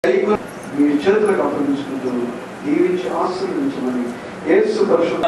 మీ చేతులకు అప్పగించుకుంటూ దీవించి ఆశీర్వదించమని యేసు పరిశుద్ధ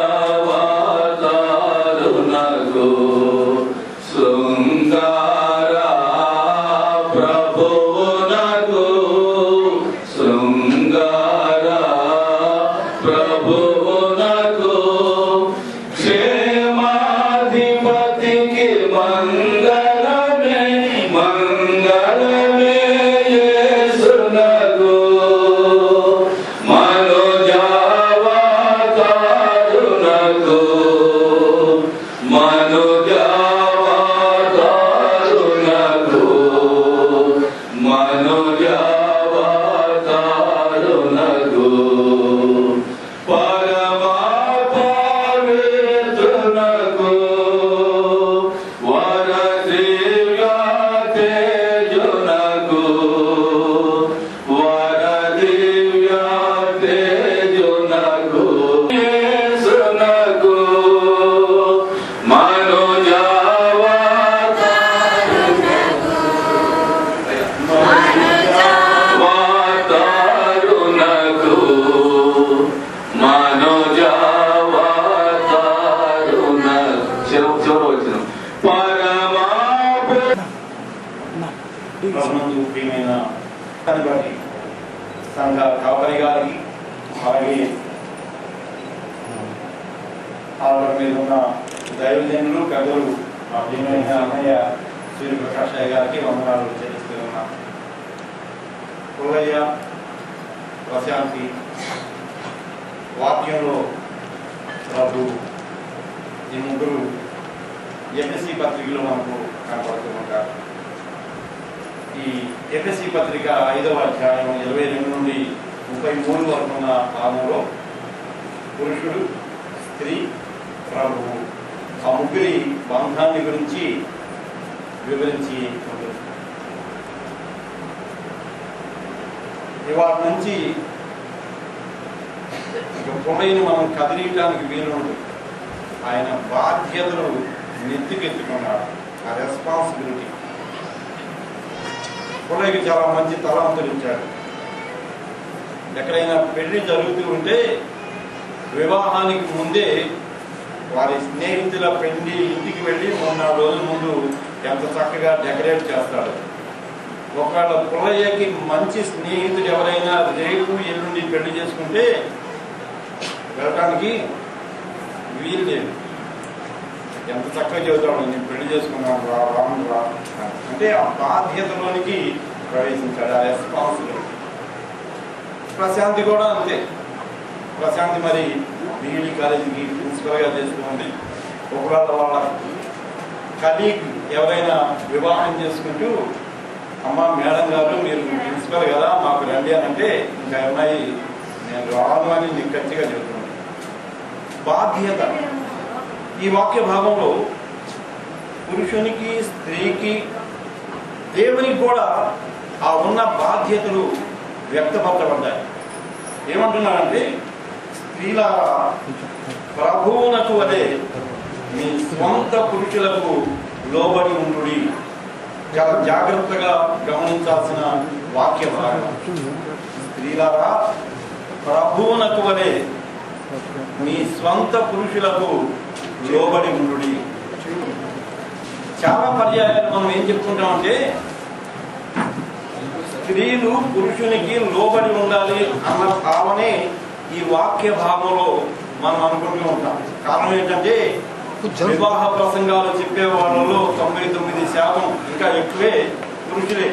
సంఘ కాపరి గారికి అలాగే ఆవిడ మీద ఉన్న దైవజనులు పెద్దలు అన్నయ్య సూర్యప్రకాశయ్య గారికి వందనాలు చెల్లిస్తూ ఉన్నా. పుల్లయ్య, ప్రశాంతి వాక్యంలో ప్రభు ఈ ముగ్గురు ఎఫ్ఎస్సి పత్రికలో మనకు కనపడుతూ ఉంటారు. ఈ ఎఫ్ఎస్సి పత్రిక 5వ అధ్యాయం 22 నుండి 33 వరకు ఉన్న భాగంలో పురుషుడు, స్త్రీ, ప్రభువు ఆ ముగ్గురి బంధాన్ని గురించి వివరించి ఉంటుంది. ఇవాటి నుంచి పొడైన మనం కదిలియటానికి వీలుంటుంది. ఆయన బాధ్యతలు నెత్తికెత్తుకున్నాడు. ఆ రెస్పాన్సిబిలిటీ పొడైకి చాలా మంచి తలాంతులు ఇచ్చాడు. ఎక్కడైనా పెళ్లి జరుగుతూ ఉంటే వివాహానికి ముందే వారి స్నేహితుల పెళ్లి ఇంటికి వెళ్ళి 3-4 రోజుల ముందు ఎంత చక్కగా డెకరేట్ చేస్తాడు. ఒకవేళ పుల్లయ్యకి మంచి స్నేహితుడు ఎవరైనా రేపు ఎల్లుండి పెళ్లి చేసుకుంటే వెళ్ళటానికి వీలు లేదు. ఎంత చక్కగా చెబుతాడు, నేను పెళ్లి చేసుకున్నాను రా రాను రా అంటే ఆ బాధ్యతలోనికి ప్రవేశించాడు. ఆ రెస్పాన్సిబిలిటీ. ప్రశాంతి కూడా అంతే. ప్రశాంతి మరి బీఈడీ కాలేజీకి ప్రిన్సిపల్గా చేస్తుంది. ఒకవేళ వాళ్ళ కలీగ్ ఎవరైనా వివాహం చేసుకుంటూ అమ్మ మేడం గారు మీరు ప్రిన్సిపల్ కదా మాకు రండి అని అంటే ఇంకా అమ్మాయి నేను రాను అని నీకు ఖచ్చితంగా చెబుతున్నాను. బాధ్యత. ఈ వాక్య భాగంలో పురుషునికి, స్త్రీకి, దేవునికి కూడా ఆ ఉన్న బాధ్యతలు వ్యక్తపరచబడ్డాయి. ఏమంటున్నారంటే, స్త్రీలారా ప్రభువునకు వలె మీ స్వంత పురుషులకు లోబడి ఉండుడి. చాలా జాగ్రత్తగా గమనించాల్సిన వాక్య భాగం. స్త్రీలారా ప్రభువునకు వలె మీ స్వంత పురుషులకు లోబడి ఉండుడి. చాలా పర్యాయాలు మనం ఏం చెప్పుకుంటామంటే స్త్రీలు పురుషునికి లోబడి ఉండాలి అన్న భావనే ఈ వాక్య భాగంలో మనం అనుకుంటూ ఉంటాం. కారణం ఏంటంటే వివాహ ప్రసంగాలు చెప్పే వాళ్ళలో 99% ఇంకా ఎక్కువే పురుషులే.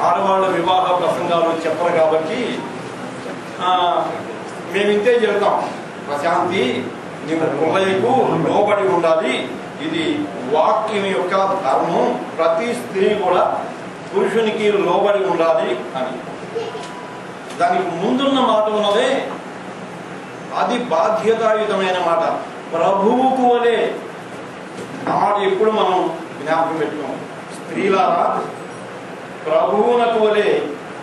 ఆడవాళ్ళ వివాహ ప్రసంగాలు చెప్పరు కాబట్టి మేము ఇంతే చెబుతాం, ప్రశాంతి నీవు పుల్లయ్యకు లోబడి ఉండాలి, ఇది వాక్యం యొక్క ధర్మం, ప్రతి స్త్రీ కూడా పురుషునికి లోబడి ఉండాలి అని. దానికి ముందున్న మాట ఉన్నదే అది బాధ్యతాయుతమైన మాట. ప్రభువుకు వలె ఆ మాట ఎప్పుడు మనం జ్ఞాపకం పెట్టుకోం. స్త్రీలారా ప్రభువునకు వలె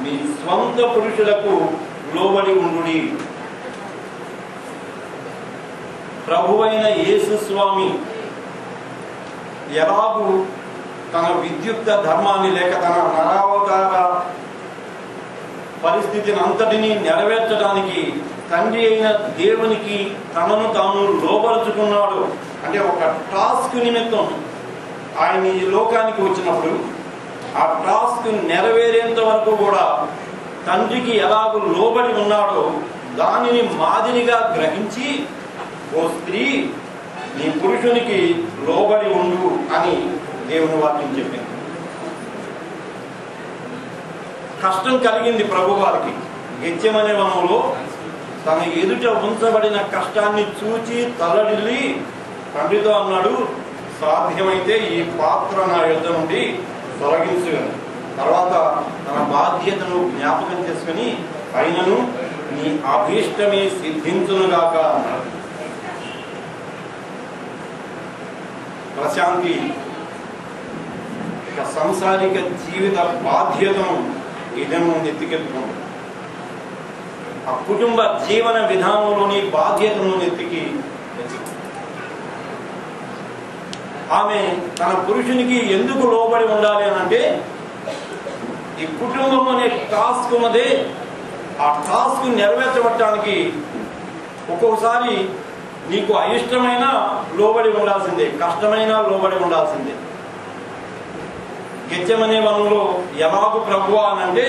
మీ స్వంత పురుషులకు లోబడి ఉండుడి. ప్రభువైన యేసు స్వామి ఎలాగూ తన విద్యుక్త ధర్మాన్ని లేక తన నరావతార పరిస్థితిని అంతటినీ నెరవేర్చడానికి తండ్రి అయిన దేవునికి తనను తాను లోబరుచుకున్నాడు. అంటే ఒక టాస్క్ నిమిత్తం ఆయన ఈ లోకానికి వచ్చినప్పుడు ఆ టాస్క్ నెరవేరేంత వరకు కూడా తండ్రికి ఎలాగో లోబడి ఉన్నాడో దానిని మాదిరిగా గ్రహించి, ఓ స్త్రీ నీ పురుషునికి లోబడి ఉండు అని దేవుని వాక్యం చెప్పింది. కష్టం కలిగింది ప్రభు వారికి. గెత్సెమనే వనంలో తన ఎదుట ఉంచబడిన కష్టాన్ని చూచి తల్లడిల్లి తండ్రితో అన్నాడు, సాధ్యమైతే ఈ పాత్ర నా యుద్ధ నుండి తొలగించు. తర్వాత తన బాధ్యతను జ్ఞాపకం చేసుకుని అయినను నీ అభీష్టమే సిద్ధించునుగాక అన్నాడు. ప్రశాంతి సంసారిక జీవిత బాధ్యతను ఇదను ఎత్తికెత్తుకుంది. ఆ కుటుంబ జీవన విధానంలోని బాధ్యతను ఎత్తికి ఆమె తన పురుషునికి ఎందుకు లోబడి ఉండాలి అని అంటే, ఈ కుటుంబం అనే టాస్క్ ఉన్నదే, ఆ టాస్క్ నెరవేర్చబడటానికి ఒక్కొక్కసారి నీకు అయిష్టమైన లోబడి ఉండాల్సిందే, కష్టమైన లోబడి ఉండాల్సిందే. గెత్సెమనే వనంలో ఎలాగూ ప్రభువా అని అంటే,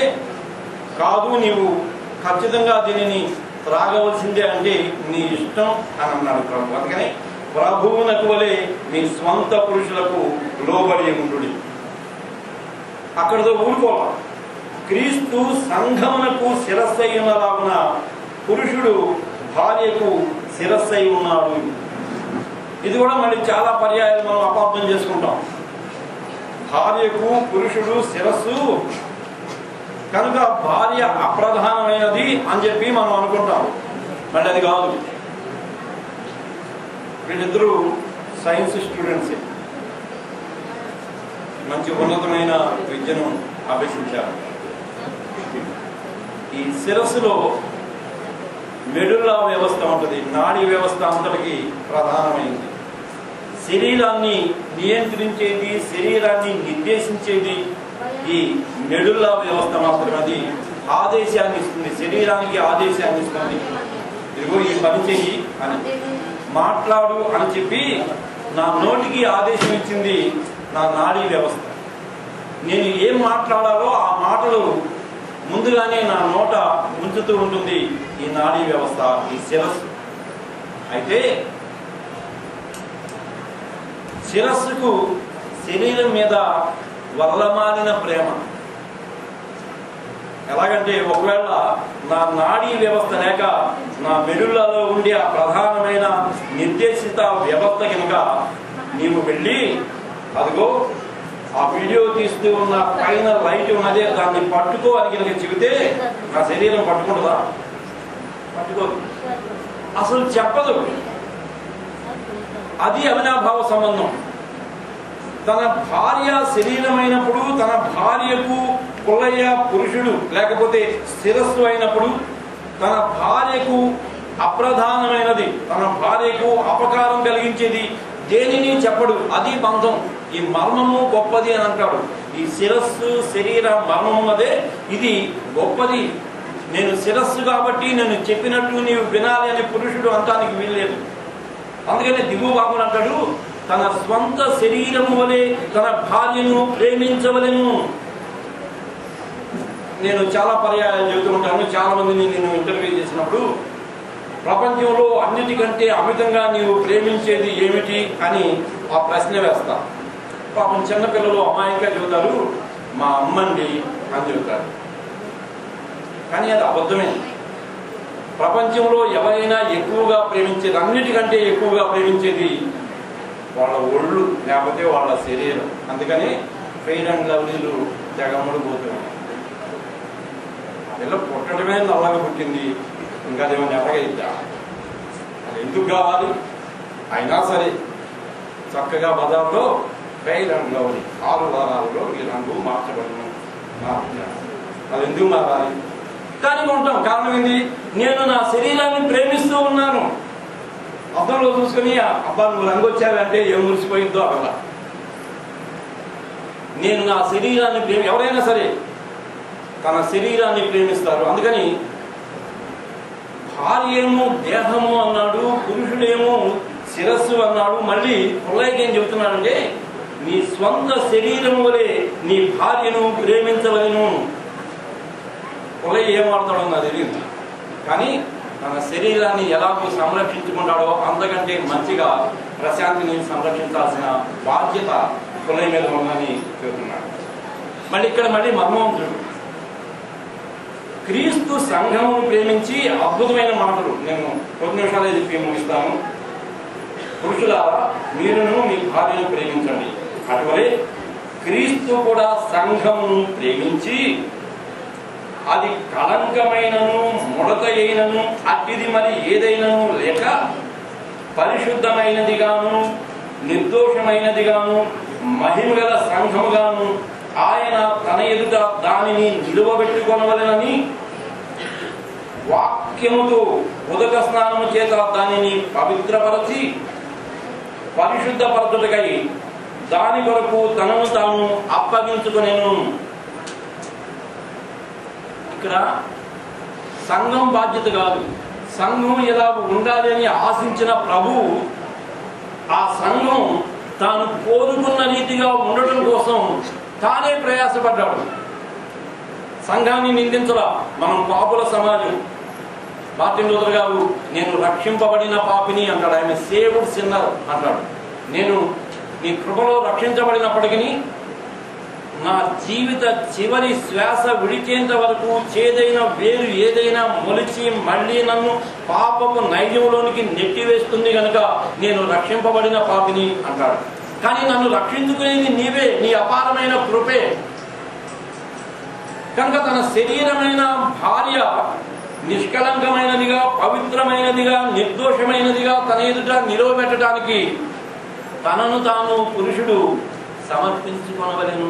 కాదు నీవు ఖచ్చితంగా దీనిని త్రాగవలసిందే అంటే నీ ఇష్టం అని అన్నాడు ప్రభు. అందుకని ప్రభువునకు వలె మీ స్వంత పురుషులకు లోబడి ఉండు. అక్కడితో ఊరుకోవాలి. క్రీస్తు సంఘమునకు శిరస్సై ఉన్నలాగున పురుషుడు భార్యకు శిరస్సై ఉన్నాడు. ఇది కూడా మళ్ళీ చాలా పర్యాయాలు మనం అపార్థం చేసుకుంటాం. భార్యకు పురుషుడు శిరస్సు కనుక భార్య అప్రధానమైనది అని చెప్పి మనం అనుకుంటాం. మళ్ళీ అది కాదు. వీళ్ళిద్దరూ సైన్స్ స్టూడెంట్సే, మంచి ఉన్నతమైన విద్యను అభ్యసించారు. ఈ శిరస్సులో మెడుల్లా వ్యవస్థ ఉంటుంది, నాడీ వ్యవస్థ అంతటికి ప్రధానమైంది. శరీరాన్ని నియంత్రించేది, శరీరాన్ని నిర్దేశించేది ఈ మెడుల్లా వ్యవస్థ మాత్రమే. అది ఆదేశాన్ని ఇస్తుంది, శరీరానికి ఆదేశాన్ని ఇస్తుంది. ఇదిగో ఈ పని చెయ్యి అని, మాట్లాడు అని చెప్పి నా నోటికి ఆదేశం ఇచ్చింది నా నాడీ వ్యవస్థ. నేను ఏం మాట్లాడాలో ఆ మాటలు ముందుగానే నా నోట ఉంచుతూ ఉంటుంది ఈ నాడీ వ్యవస్థ, ఈ శిరస్సు. అయితే శిరస్సుకు శరీరం మీద వల్లమాలిన ప్రేమ. ఎలాగంటే ఒకవేళ నా నాడీ వ్యవస్థ లేక నా మెడుల్లలో ఉండే ఆ ప్రధానమైన నిర్దేశిత వ్యవస్థ కనుక నీవు వెళ్ళి అదిగో ఆ వీడియో తీస్తూ ఉన్న పైన లైట్ ఉన్నదే దాన్ని పట్టుకో అని కనుక చెబితే నా శరీరం పట్టుకుంటుందా? పట్టుకోదు, అసలు చెప్పదు. అది అవినాభావ సంబంధం. తన భార్య శరీరమైనప్పుడు తన భార్యకు పుల్లయ్య పురుషుడు లేకపోతే శిరస్సు అయినప్పుడు తన భార్యకు అప్రధానమైనది, తన భార్యకు అపకారం కలిగించేది దేనిని చెప్పడు. అది బంధం. ఈ మర్మము గొప్పది అని అంటాడు. ఈ శిరస్సు శరీర మర్మం అదే, ఇది గొప్పది. నేను శిరస్సు కాబట్టి నేను చెప్పినట్టు నీవు వినాలి అని పురుషుడు అంటానికి వీల్లేదు. అందుకనే దిగువ బాబుని అంటాడు, తన స్వంత శరీరము వలె తన భార్యను ప్రేమించవలెను. నేను చాలా పర్యాయాలు చెబుతూ ఉంటాను. చాలా మందిని నేను ఇంటర్వ్యూ చేసినప్పుడు ప్రపంచంలో అన్నిటికంటే అమితంగా నీవు ప్రేమించేది ఏమిటి అని ఆ ప్రశ్న వేస్తా. పాపం చిన్నపిల్లలు అమాయకంగా చెబుతారు, మా అమ్మండి అని చెబుతారు. కానీ అది అబద్ధమే. ప్రపంచంలో ఎవరైనా ఎక్కువగా ప్రేమించేది, అన్నిటికంటే ఎక్కువగా ప్రేమించేది వాళ్ళ ఒళ్ళు లేకపోతే వాళ్ళ శరీరం. అందుకని ఫెయిర్ అండ్ లవ్లీలు జగమ్ముడు పోతున్నాయి. ఇలా పుట్టడమే నల్లగా పుట్టింది, ఇంకా అదేమన్నా ఎలాగ ఇద్దా, అది ఎందుకు కావాలి? అయినా సరే చక్కగా బజార్లో ఫెయిర్ అండ్ లవ్లీ 6 వారాల్లో ఈ రంగు మార్చబడను, అది ఎందుకు మారాలి? కానీ ఉంటాం. కారణం ఏంటి? నేను నా శరీరాన్ని ప్రేమిస్తూ ఉన్నాను. అద్దంలో చూసుకుని అబ్బా నువ్వు రంగు వచ్చావంటే ఏం మురిసిపోయిందో అక్కడ. నేను నా శరీరాన్ని ఎవరైనా సరే తన శరీరాన్ని ప్రేమిస్తారు. అందుకని భార్యేమో దేహము అన్నాడు, పురుషుడేమో శిరస్సు అన్నాడు. మళ్ళీ పుల్లయ్యకి ఏం చెబుతున్నాడంటే నీ స్వంత శరీరం వలె నీ భార్యను ప్రేమించవలను. పుల్లయ్య ఏం వాడతాడో నాకు తెలియదు, కానీ తన శరీరాన్ని ఎలాగో సంరక్షించుకుంటాడో అంతకంటే మంచిగా ప్రశాంతిని సంరక్షించాల్సిన బాధ్యత పుల్లయ్య మీద ఉందని చెబుతున్నాడు. మళ్ళీ ఇక్కడ మర్మవంతుడు క్రీస్తు సంఘమును ప్రేమించి అద్భుతమైన మాటలు నేను కొద్ది నిమిషాలే చెప్పి ముగిస్తాను. పురుషులారా మీరును మీ భార్యను ప్రేమించండి, అటువలే క్రీస్తు కూడా సంఘమును ప్రేమించి అది కళంకమైనను ముడత అయినను అట్టిది మరి ఏదైనను లేక పరిశుద్ధమైనదిగాను నిర్దోషమైనదిగాను మహిమగల సంఘముగాను ఆయన తన ఎదుట దానిని నిలువబెట్టుకొనవలెనని వాక్యముతో ఉదక స్నానము చేత దానిని పవిత్రపరచి పరిశుద్ధపరచుటకై దాని కొరకు తనను తాను అప్పగించుకొనెను. ఇక్కడ సంఘం బాధ్యత కాదు, సంఘం ఎలా ఉండాలి అని ఆశించిన ప్రభువు ఆ సంఘం తాను కోరుకున్న రీతిగా ఉండటం కోసం తానే ప్రయాసపడ్డాడు. సంఘాన్ని నిందించలా. మనం పాపుల సమాజం. మార్టిన్ లూథర్ గారు నేను రక్షింపబడిన పాపిని అంటాడు, ఆయన సేవ్డ్ సిన్నర్ అంటాడు. నేను నీ కృపలో రక్షించబడినప్పటికీ నా జీవిత చివరి శ్వాస విడిచేంత వరకు చేదైన వేరు ఏదైనా మొలిచి మళ్ళీ నన్ను పాపపు నైజంలోనికి నెట్టివేస్తుంది కనుక నేను రక్షింపబడిన పాపిని అంటాడు. కానీ నన్ను రక్షించుకునేది నీవే, నీ అపారమైన కృపే. కనుక తన శరీరమైన భార్య నిష్కలంకమైనదిగా, పవిత్రమైనదిగా, నిర్దోషమైనదిగా తన ఎదుట నిలవబెట్టడానికి తనను తాను పురుషుడు సమర్పించుకొనవలెను.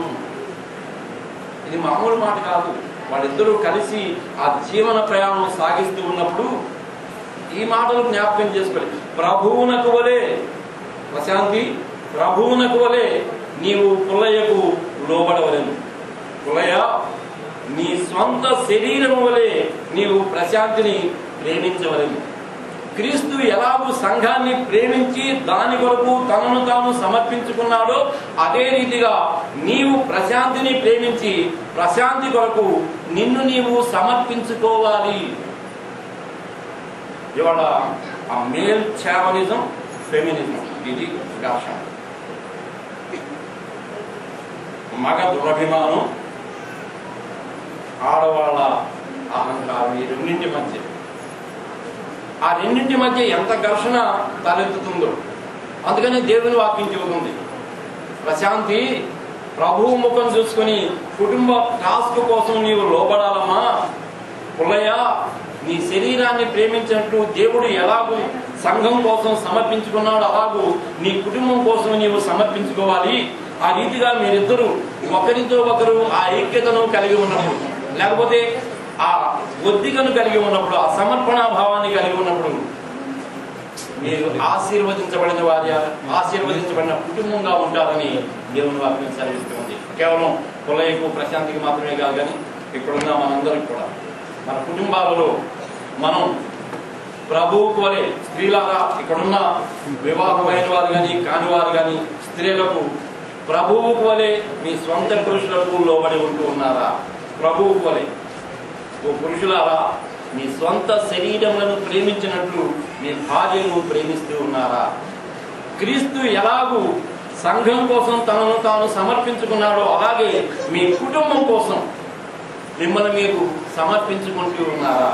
ఇది మామూలు మాట కాదు. వాళ్ళిద్దరూ కలిసి ఆ జీవన ప్రయాణం సాగిస్తూ ఉన్నప్పుడు ఈ మాటలు జ్ఞాపకం చేసుకోవాలి. ప్రభువునకు వలె ప్రశాంతి, ప్రభువునకు వలె నీవు పుల్లయ్యకు లోబడవలెను. పుల్లయ్య, నీ స్వంత శరీరం వలె నీవు ప్రశాంతిని ప్రేమించవలెను. క్రీస్తు ఎలాగూ సంఘాన్ని ప్రేమించి దాని కొరకు తనను తాను సమర్పించుకున్నాడో అదే రీతిగా నీవు ప్రశాంతిని ప్రేమించి ప్రశాంతి కొరకు నిన్ను నీవు సమర్పించుకోవాలి. ఇవాళ ఆ మేల్ చావనిజం, ఫెమినిజం ఇది ఘర్షణ. మగ దురభిమానం, ఆడవాళ్ళ అహంకారం, ఈ రెండింటి మధ్య ఆ రెండింటి మధ్య ఎంత ఘర్షణ తలెత్తుతుందో. అందుకని దేవుని వాక్యం చెబుతుంది ప్రశాంతి, ప్రభువు ముఖం చూసుకుని కుటుంబ టాస్క్ కోసం నీవు లోబడాలమ్మా. పుల్లయ్య, నీ శరీరాన్ని ప్రేమించినట్టు దేవుడు ఎలాగూ సంఘం కోసం సమర్పించుకున్నాడు అలాగూ నీ కుటుంబం కోసం నీవు సమర్పించుకోవాలి. ఆ రీతిగా మీరిద్దరూ ఒకరితో ఒకరు ఆ ఐక్యతను కలిగి ఉన్నప్పుడు, లేకపోతే ఆ ఒద్దికను కలిగి ఉన్నప్పుడు, ఆ సమర్పణా భావాన్ని కలిగి ఉన్నప్పుడు మీరు ఆశీర్వదించబడిన వారి ఆశీర్వదించబడిన కుటుంబంగా ఉంటారని దేవుని వాక్యం సెలవిస్తుంది. కేవలం పుల్లయ్యకు ప్రశాంతికి మాత్రమే కాదు, కానీ ఇక్కడున్న మనందరికి కూడా మన కుటుంబాలలో మనం ప్రభువుకు వలె, స్త్రీలాగా ఇక్కడున్న వివాహమైన వారు కానీ కానివారు కానీ స్త్రీలకు ప్రభువుకు వలె మీ స్వంత పురుషులకు లోబడి ఉంటూ ఉన్నారా? ప్రభువుకు వలె. ఓ పురుషులారా, మీ స్వంత శరీరములను ప్రేమించినట్లు మీ భార్యను ప్రేమిస్తూ ఉన్నారా? క్రీస్తు ఎలాగూ సంఘం కోసం తనను తాను సమర్పించుకున్నాడో అలాగే మీ కుటుంబం కోసం మిమ్మల్ని మీరు సమర్పించుకుంటూ ఉన్నారా?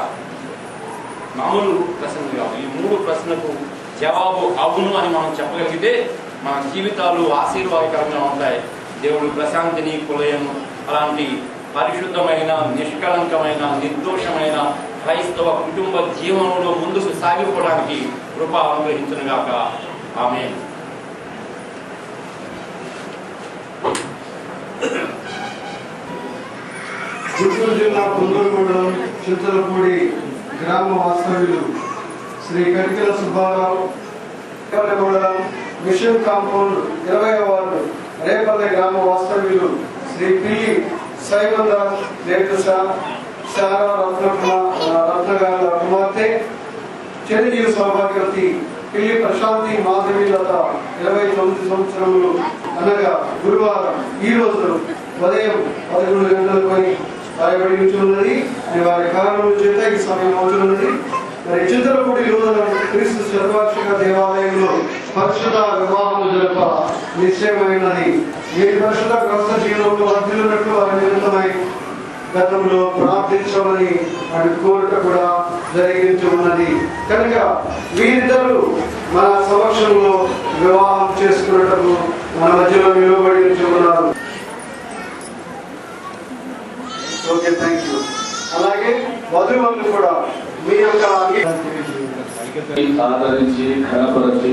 మామూలు ప్రశ్నలు కాదు. ఈ 3 ప్రశ్నలకు జవాబు అవును అని మనం చెప్పగలిగితే మన జీవితాలు ఆశీర్వాదకరంగా ఉంటాయి. దేవుడు ప్రశాంతిని, పుల్లయ్యను అలాంటి పరిశుద్ధమైన, నిష్కలంకమైన, నిర్దోషమైన క్రైస్తవ కుటుంబ జీవనంలో ముందుకు సాగిపోవడానికి కృప అనుగ్రహించునుగాక. ఆమేన్. చిత్తూరు జిల్లా కుందూరు మండలం చింతలపూడి గ్రామ వాస్తవ్యులు శ్రీ కడికల సుబ్బారావు, మండలం మిషన్ కాంపౌండ్ 20వ వార్డు రేపల్లె గ్రామ వాస్తవ్యులు శ్రీ పిల్లి సైమంద నేతృష శారా రత్నగారుల కుమార్తె చిరంజీవి సౌభాగ్యవతి పిల్లి ప్రశాంతి మాధవి లత 29 సంవత్సరములు అనగా గురువారం ఈ రోజు ఉదయం 11 గంటలకు రాయబడి ఉన్నది. వారి కారణముల చేత ఈ సమయం అవుతున్నది. మరి చింతలపూడి నూతన క్రీస్తు శతవార్షిక దేవాలయంలో పరిశుద్ధ వివాహము జరప నిశ్చయమైనది. ఈ పరిశుద్ధ గ్రంథ జీవనంలో వర్ధిల్లున్నట్లు వారి నిమిత్తమై గతంలో ప్రార్థించమని వారి కోరిక కూడా జరిగించి ఉన్నది. కనుక వీరిద్దరూ మన సమక్షంలో వివాహం చేసుకున్నట్టు మన మధ్యలో నిలబడి ఉన్నారు. Okay, thank you. అలాగే వధువులు కూడా మీ యొక్క ఆదరించి ఘనపరచి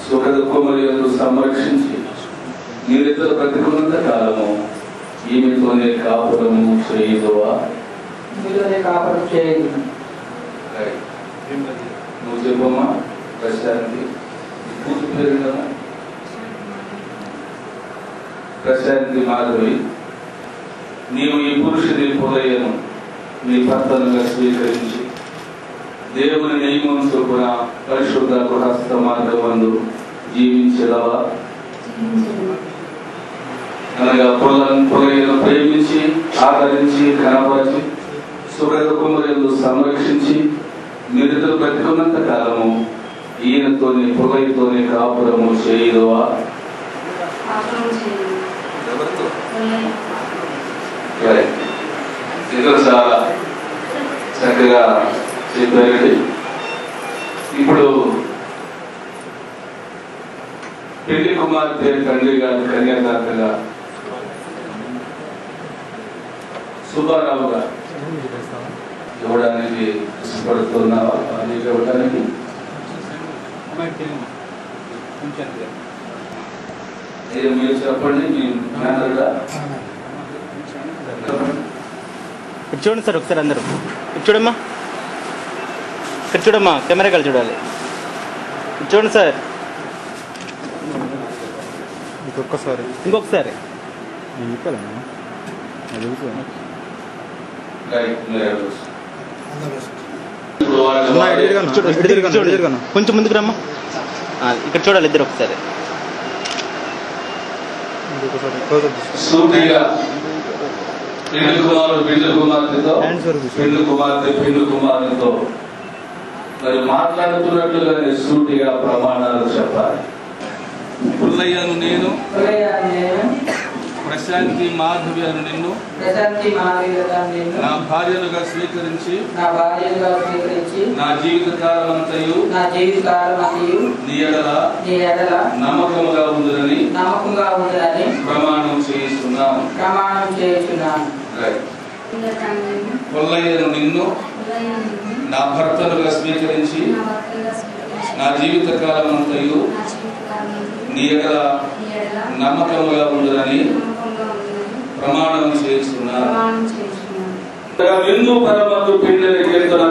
సుఖ దుఃఖములను సంరక్షించి మీరిద్దరు బ్రతికున్నంత కాలము ఈమెతోనే కాపురము చేయుదువా? నువ్వు చెప్పమ్మా. ప్రశాంతి పూర్తి పేరు కదా? ప్రశాంతి మాధవి, నీవు ఈ పురుషుని హృదయను నీ భర్తనుగా స్వీకరించి దేవుని నియమం చొప్పున పరిశుద్ధ గృహస్థ మార్గమందు జీవించదవా? అనగా పొలయను ప్రేమించి ఆదరించి ఘనపరిచి సుఖదుఖములందు సంరక్షించి మీరిద్దరు బ్రతికున్నంత కాలము ఈయనతోని పొలయతోని కాపురము చేయుదువా? ఇద్దరు చాలా చక్కగా చెప్పారండి. ఇప్పుడు పెళ్లి కుమార్తె తండ్రి గారు కన్యాదాతగా సుబ్బారావు గారు ఇవ్వడానికి ఇష్టపడుతున్నావా? అది ఇవ్వడానికి మీరు చెప్పండి. మీ మేనరుడా? ఇటు చూడండి సార్ ఒకసారి అందరూ. ఇటు చూడమ్మా, ఇక్కడ చూడమ్మా, కెమెరా కలిసి చూడాలి. ఇటు చూడండి సార్. ఇంకొకసారి కొంచెం ముందుకు రమ్మా. ఇక్కడ చూడాలి ఇద్దరు ఒకసారి. పెళ్లి కుమారుడు పెళ్లి కుమార్తెతో పెళ్లి కుమారునితో మరి మాట్లాడుతున్నట్లుగానే సూటిగా ప్రమాణాలు చెప్పాలి. పుల్లయ్యను నేను, ప్రశాంతి మాధవి అను నిన్ను నా భార్యలుగా స్వీకరించి నా జీవిత కాలమంతయు నీ ఎడల నమ్మకముగా ఉందని ప్రమాణం చేస్తున్నాను. పుల్లయ్యను నిన్ను నా భర్తలుగా స్వీకరించి నా జీవిత కాలమంతయు నీ ఎడల నమ్మకముగా ఉందని ప్రమాణం చేస్తున్నాను. విందు పరమతు పిండిని కీర్తన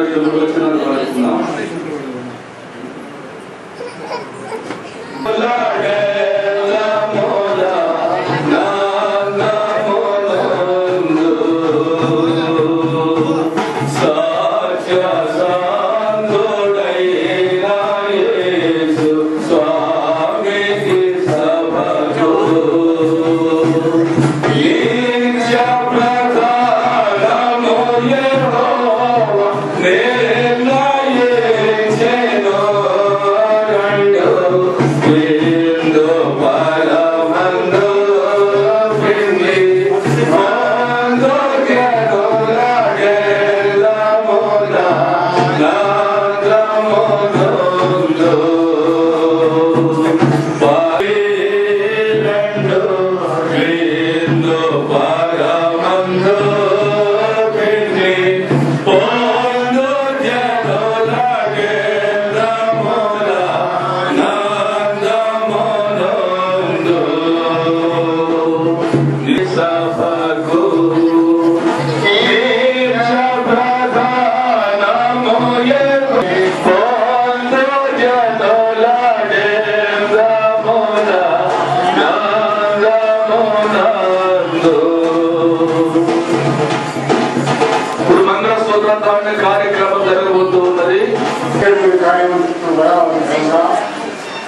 అద్భుతమైన కార్యక్రమం జరగబోతూ ఉన్నది.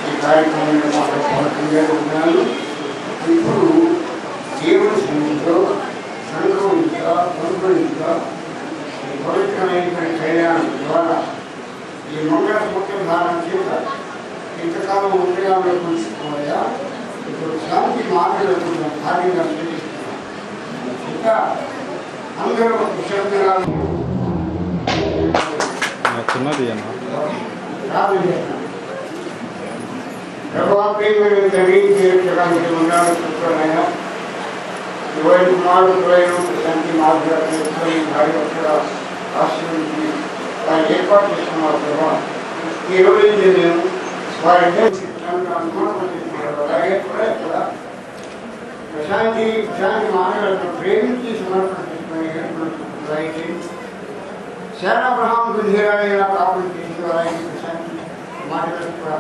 ఈ కార్యక్రమంలో ఇప్పుడు దేవుడి సన్నిధిలో అనుభవించగా పవిత్రమైనటువంటి కళ్యాణం ద్వారా ఈ మంగళ ముఖ్యధారణ చేత ఇంతకాలం ఉద్యోగాల్లో పంచుకోవాలా ఇప్పుడు శాంతి మార్గంలో భార్యంగా స్వీకరిస్తున్నాం. ఇంకా అందరూ శ్రద్ధగా ప్రభావం తెలియజేయడానికి ఉన్నాడు. ఇరవై కుమారుడు శాంతి మార్గాన్ని భార్య ఆశ్రయించి వారిని ఏర్పాటు చేస్తున్నారు. ప్రభావం ఈ రోజు నేను వారి అలాగే కూడా ఇక్కడ ప్రశాంతి మానవులను ప్రేమించి సమర్పణ చేసుకుని శారాబ్రహాం ధీరాలైన కాపులు చేసి వారికి ప్రశాంతి మానవులకు కూడా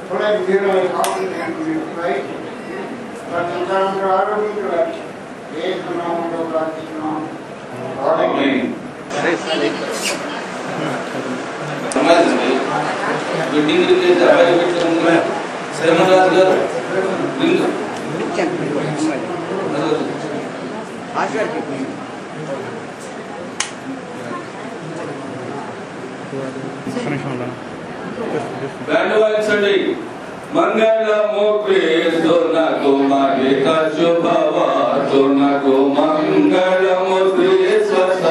చూడడానికి ధీరాలయ కాపులు సంతానంలో ఆరోగ్యం ఏ సున్నామంలో ప్రార్థిస్తున్నాం. వెడ్డింగ్ రిలేజ్ అబ్బాయి పెట్టారు శ్రీమరాజు గారు బ్యాండ్ వాయించండి. మంగళము క్రీస్తునకు మహిక శుభవార్తనకు మంగళము శ్రీస్వస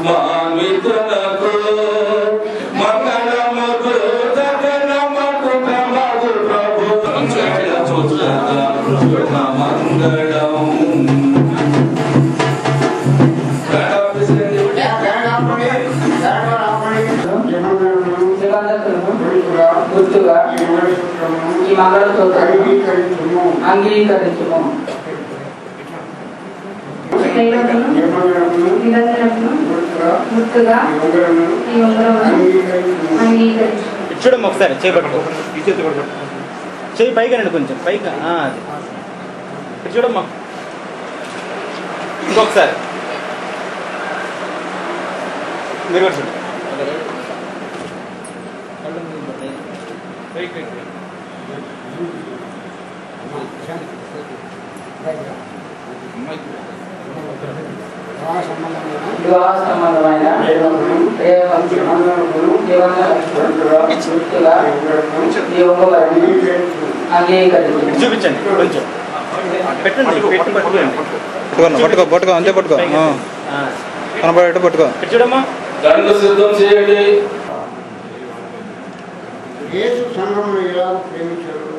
మాన్వితునకు మంగళము కృతజ్ఞమకు ప్రభు ప్రభు మంగళం. గుర్తుగా ఈ మంగళసూత్రం అంగీకరించుము. గుర్తుగా ఈ ఉంగరమును అంగీకరించు. చూడమ్మా ఒకసారి చేపట్టు, చెయ్యి పైగా రండి, కొంచెం పైగా. అది చూడమ్మా ఇంకొకసారి మీరు కూడా చూడండి. వివాహ సంబంధమైన చూపించండి కొంచెం పెట్టండి, పట్టుకో అంతే పట్టుకో, కనపడేట్టు పట్టుకో. చూడమ్మా దండ సిద్ధం చేయండి. యేసు సంఘమును ఎలా ప్రేమించారు,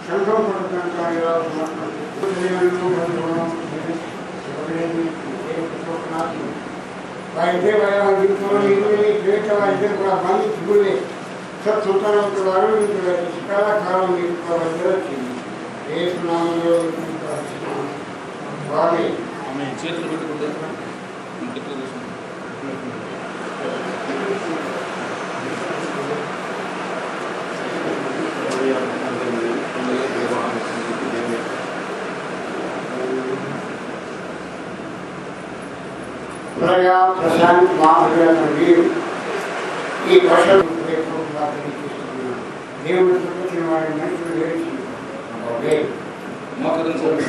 సంఘం పడుతున్న ఎలా వారిద్దరు వారిద్దరు కూడా బంధించుకునే సత్సంతానంతో ఆరోగ్యం శిఖరాకాలం వచ్చింది. ఏ సునామంలో వారి చేతులు పెట్టుకుంటారు. ప్రశాంత్ మాట్లాడుతుంది. ఈ ప్రశ్న దేవుడు చూపించిన వారి మనుషులు లేచి మోకరించండి.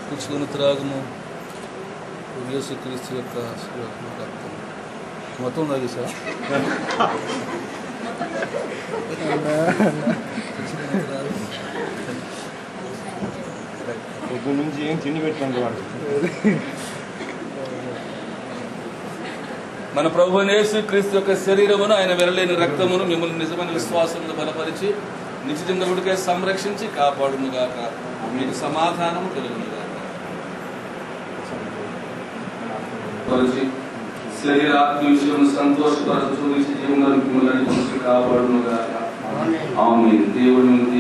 పుచ్చుకొని త్రాగుము యేసుక్రీస్తు యొక్క రక్తం. మొత్తం తాగేసా పొద్దు నుంచి ఏం తిండి పెట్టుకుంటాం. మన ప్రభు యేసుక్రీస్తు యొక్క శరీరమును ఆయన వెరలేని రక్తమును మిమ్మల్ని నిజమైన విశ్వాసంలో బలపరిచి నిత్యజీవముడికే సంరక్షించి కాపాడును గాక. మీకు సమాధానము కలుగును గాక. శరీరాత్మ విషయం సంతోషపరచు నిత్యజీవములను మిమ్మల్ని కాపాడును గాక. ఆమేన్. దేవుడి